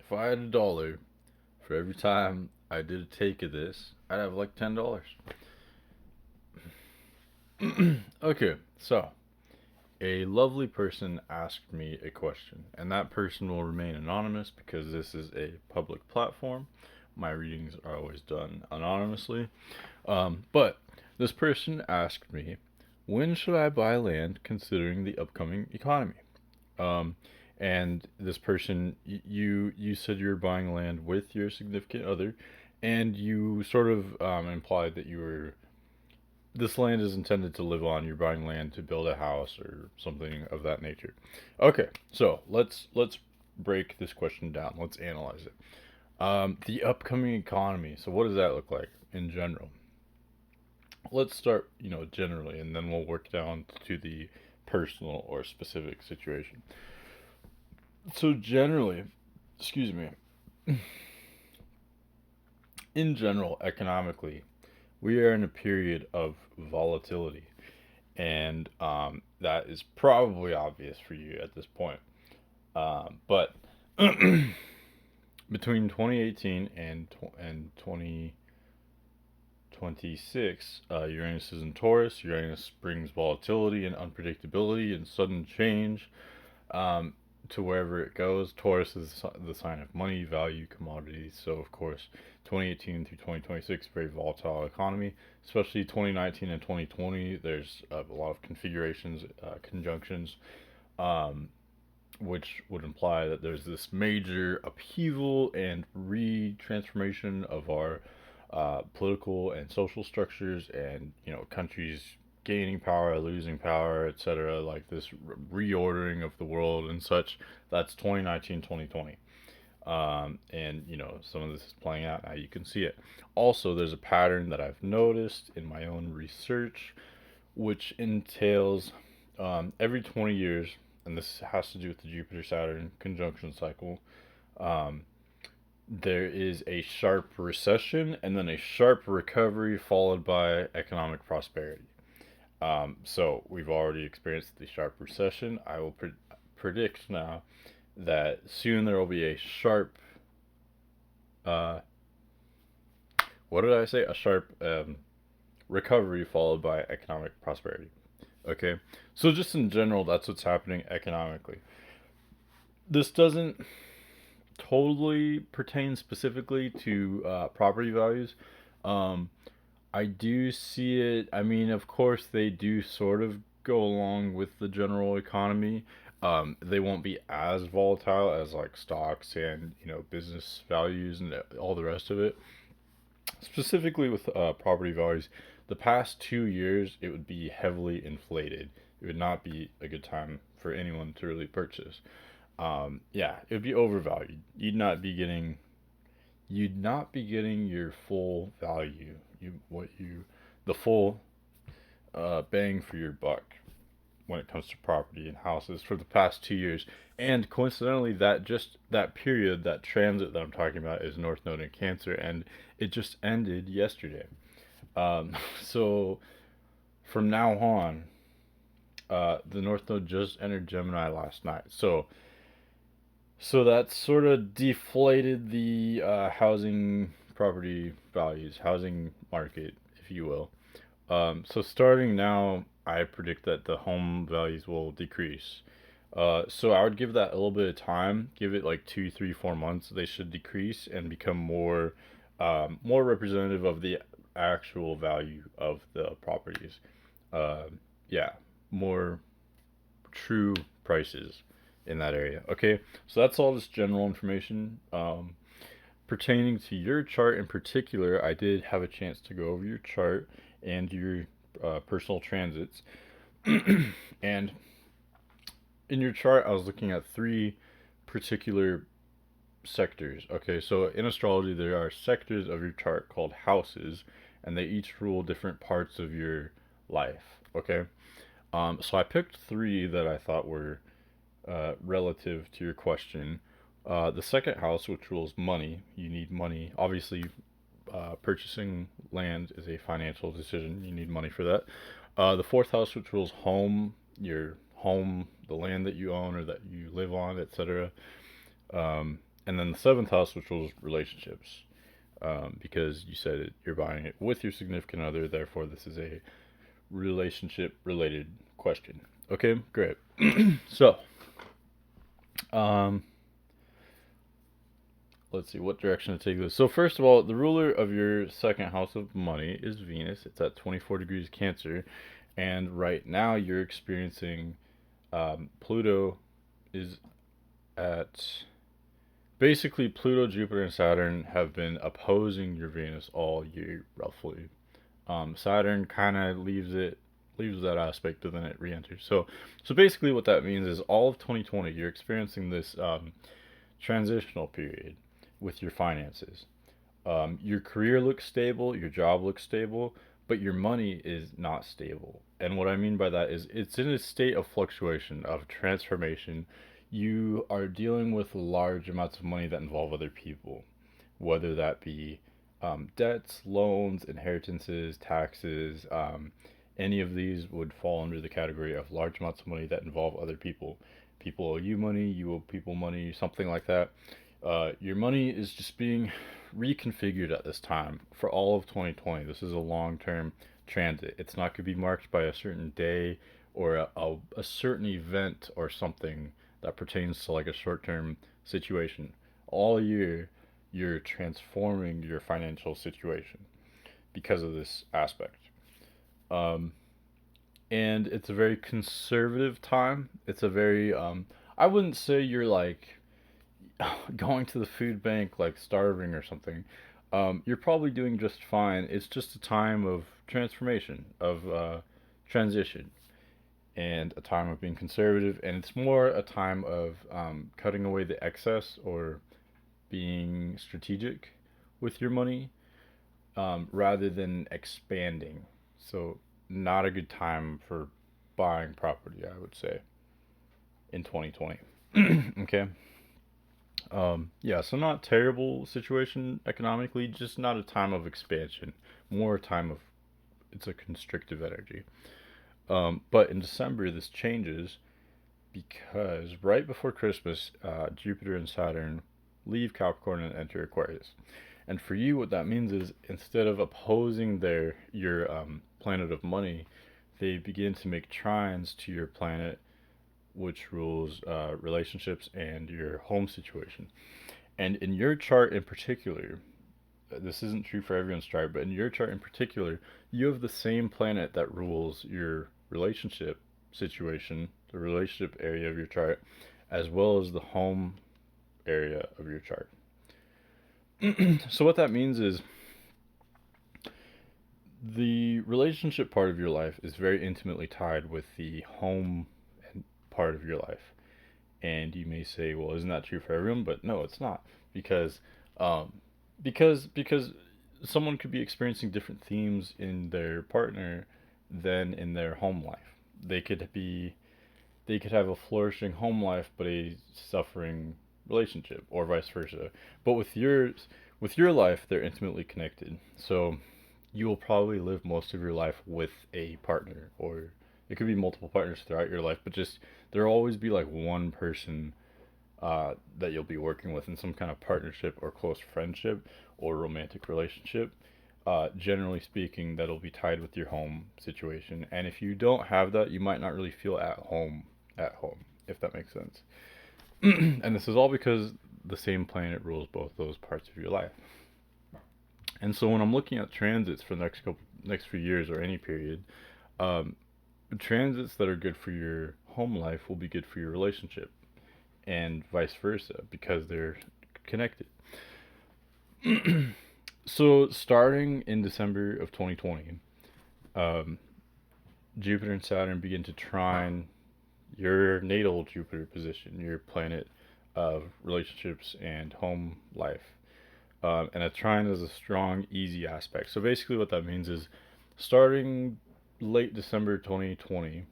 If I had $1 for every time I did a take of this, I'd have like $10. Okay, so a lovely person asked me a question, and that person will remain anonymous because this is a public platform. My readings are always done anonymously. But this person asked me, when should I buy land considering the upcoming economy? Um, and this person, you said you were buying land with your significant other, and you sort of implied that you were this land is intended to live on. You're buying land to build a house or something of that nature. Okay, so let's break this question down. Let's analyze it. The upcoming economy. So what does that look like in general? Let's start, generally, and then we'll work down to the personal or specific situation. So generally, excuse me, in general, economically, we are in a period of volatility, and that is probably obvious for you at this point. But between 2018 and 2026, Uranus is in Taurus. Uranus brings volatility and unpredictability and sudden change. Um, to wherever it goes. Taurus is the sign of money, value, commodities. So, of course, 2018 through 2026, very volatile economy, especially 2019 and 2020. There's a lot of configurations, conjunctions, um, which would imply that there's this major upheaval and re-transformation of our political and social structures, and countries gaining power, losing power, etc. Like this reordering of the world and such. That's 2019, 2020. And some of this is playing out now. You can see it. Also, there's a pattern that I've noticed in my own research, which entails every 20 years, and this has to do with the Jupiter Saturn conjunction cycle. Um, there is a sharp recession and then a sharp recovery followed by economic prosperity. So we've already experienced the sharp recession. I will predict now that soon there will be a sharp, uh, what did I say? A sharp recovery followed by economic prosperity. Okay, so just in general, that's what's happening economically. This doesn't totally pertain specifically to property values. Um, I do see it. I mean, of course, they do sort of go along with the general economy. They won't be as volatile as like stocks and business values and all the rest of it. Specifically with property values, the past 2 years it would be heavily inflated. It would not be a good time for anyone to really purchase. Yeah, it would be overvalued. You'd not be getting your full value. The full bang for your buck when it comes to property and houses for the past 2 years. And coincidentally, that period, that transit that I'm talking about, is North Node in Cancer, and it just ended yesterday. So from now on, the North Node just entered Gemini last night. So that sort of deflated the housing property values, housing market, if you will. So starting now, I predict that the home values will decrease. So I would give that a little bit of time. Give it like 2, 3, 4 months. They should decrease and become more representative of the actual value of the properties. Uh, yeah, more true prices in that area. Okay, so that's all just general information. Pertaining to your chart in particular, I did have a chance to go over your chart and your personal transits. And in your chart, I was looking at three particular sectors. Okay, so in astrology, there are sectors of your chart called houses, and they each rule different parts of your life. Okay, so I picked three that I thought were relative to your question. The second house, which rules money, you need money. Obviously, purchasing land is a financial decision. You need money for that. The fourth house, which rules home, your home, the land that you own or that you live on, etc. And then the seventh house, which was relationships, because you said you're buying it with your significant other, therefore this is a relationship related question. Okay, great. So, um, let's see what direction to take this. So first of all, the ruler of your second house of money is Venus. It's at 24 degrees Cancer, and right now you're experiencing Pluto is at basically Pluto, Jupiter, and Saturn have been opposing your Venus all year roughly. Saturn kind of leaves that aspect, but then it re-enters. So basically, what that means is all of 2020 you're experiencing this transitional period with your finances. Your career looks stable, your job looks stable, but your money is not stable. And what I mean by that is it's in a state of fluctuation, of transformation. You are dealing with large amounts of money that involve other people, whether that be debts, loans, inheritances, taxes. Any of these would fall under the category of large amounts of money that involve other people. People owe you money, you owe people money, something like that. Your money is just being reconfigured at this time for all of 2020. This is a long term transit. It's not going to be marked by a certain day or a certain event or something that pertains to like a short term situation. All year, you're transforming your financial situation because of this aspect. Um, and it's a very conservative time. It's a very, I wouldn't say you're like going to the food bank like starving or something. You're probably doing just fine. It's just a time of transformation, of transition, and a time of being conservative. And it's more a time of cutting away the excess or being strategic with your money rather than expanding. So, not a good time for buying property, I would say, in 2020. Okay. Yeah, so not terrible situation economically, just not a time of expansion, more a time of it's a constrictive energy. But in December, this changes because right before Christmas, Jupiter and Saturn leave Capricorn and enter Aquarius. And for you, what that means is instead of opposing your planet of money, they begin to make trines to your planet, which rules relationships and your home situation. And in your chart in particular, this isn't true for everyone's chart, but in your chart in particular, you have the same planet that rules your relationship situation, the relationship area of your chart, as well as the home area of your chart. So, what that means is the relationship part of your life is very intimately tied with the home part of your life. And you may say, well, isn't that true for everyone? But no, it's not, because um, because someone could be experiencing different themes in their partner than in their home life. They could be they could have a flourishing home life but a suffering relationship, or vice versa. But with your life, they're intimately connected. So you will probably live most of your life with a partner, or it could be multiple partners throughout your life, but just there'll always be like one person that you'll be working with in some kind of partnership or close friendship or romantic relationship. Generally speaking, that'll be tied with your home situation. And if you don't have that, you might not really feel at home, if that makes sense. And this is all because the same planet rules both those parts of your life. And so when I'm looking at transits for the next few years or any period, um, transits that are good for your home life will be good for your relationship, and vice versa because they're connected. So starting in December of 2020, um, Jupiter and Saturn begin to trine your natal Jupiter position, your planet of relationships and home life. And a trine is a strong, easy aspect. So basically, what that means is starting late December 2020,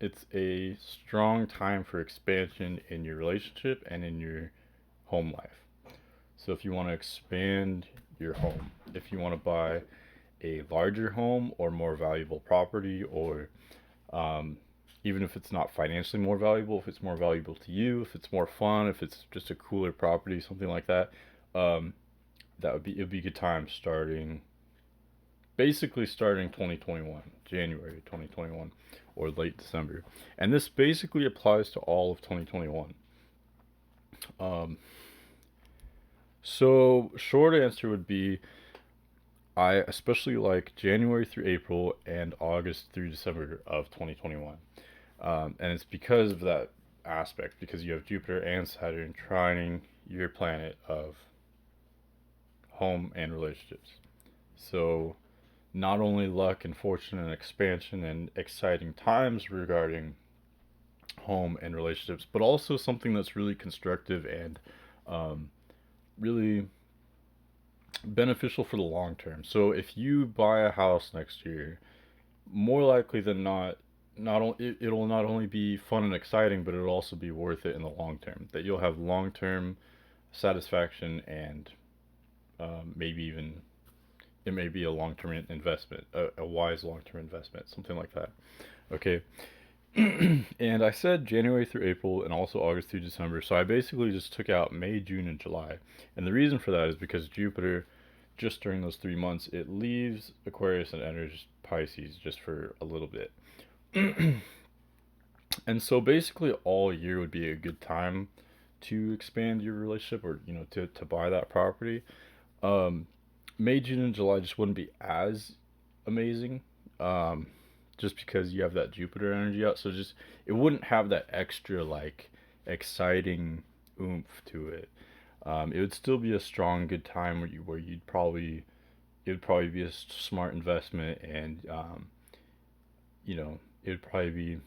it's a strong time for expansion in your relationship and in your home life. So if you want to expand your home, if you want to buy a larger home or more valuable property, or um, even if it's not financially more valuable, if it's more valuable to you, if it's more fun, if it's just a cooler property, something like that, um, it'd be a good time basically starting 2021, January 2021, or late December. And this basically applies to all of 2021. Um, so, short answer would be I especially like January through April and August through December of 2021. And it's because of that aspect, because you have Jupiter and Saturn trining your planet of home and relationships. So, not only luck and fortune and expansion and exciting times regarding home and relationships, but also something that's really constructive and um, really beneficial for the long term. So if you buy a house next year, more likely than not, it'll not only be fun and exciting, but it'll also be worth it in the long term. That you'll have long term satisfaction and maybe even it may be a long term investment, a wise long term investment, something like that. Okay. And I said January through April and also August through December. So I basically just took out May, June, and July. And the reason for that is because Jupiter, just during those 3 months, it leaves Aquarius and enters Pisces just for a little bit. And so basically all year would be a good time to expand your relationship or, to buy that property. Um, May, June, and July just wouldn't be as amazing. Um, just because you have that Jupiter energy out. So just it wouldn't have that extra like exciting oomph to it. It would still be a strong, good time where it would probably be a smart investment, and it would probably be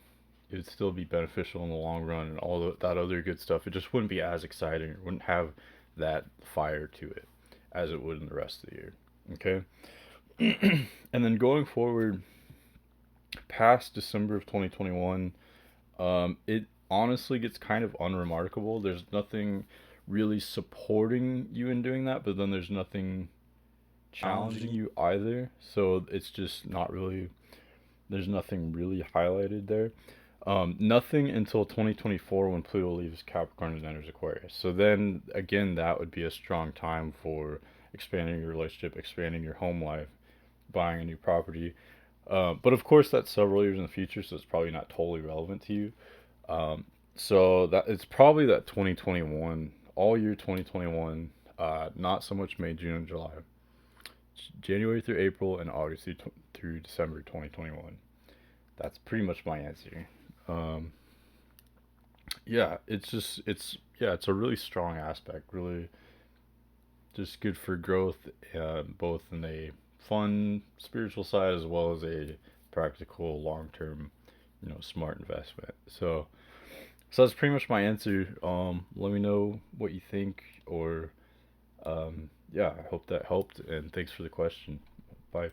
it would still be beneficial in the long run and that other good stuff. It just wouldn't be as exciting. It wouldn't have that fire to it as it would in the rest of the year. Okay, and then going forward past December of 2021, it honestly gets kind of unremarkable. There's nothing really supporting you in doing that, but then there's nothing challenging you either. So it's just not really, there's nothing really highlighted there. Nothing until 2024 when Pluto leaves Capricorn and enters Aquarius. So then again, that would be a strong time for expanding your relationship, expanding your home life, buying a new property. But of course, that's several years in the future, so it's probably not totally relevant to you. So that it's probably that 2021, all year 2021, not so much May, June, and July, January through April, and August through December 2021. That's pretty much my answer. Um, yeah, it's a really strong aspect, really just good for growth, both in a fun spiritual side as well as a practical long term, smart investment. So that's pretty much my answer. Let me know what you think, or yeah, I hope that helped, and thanks for the question. Bye.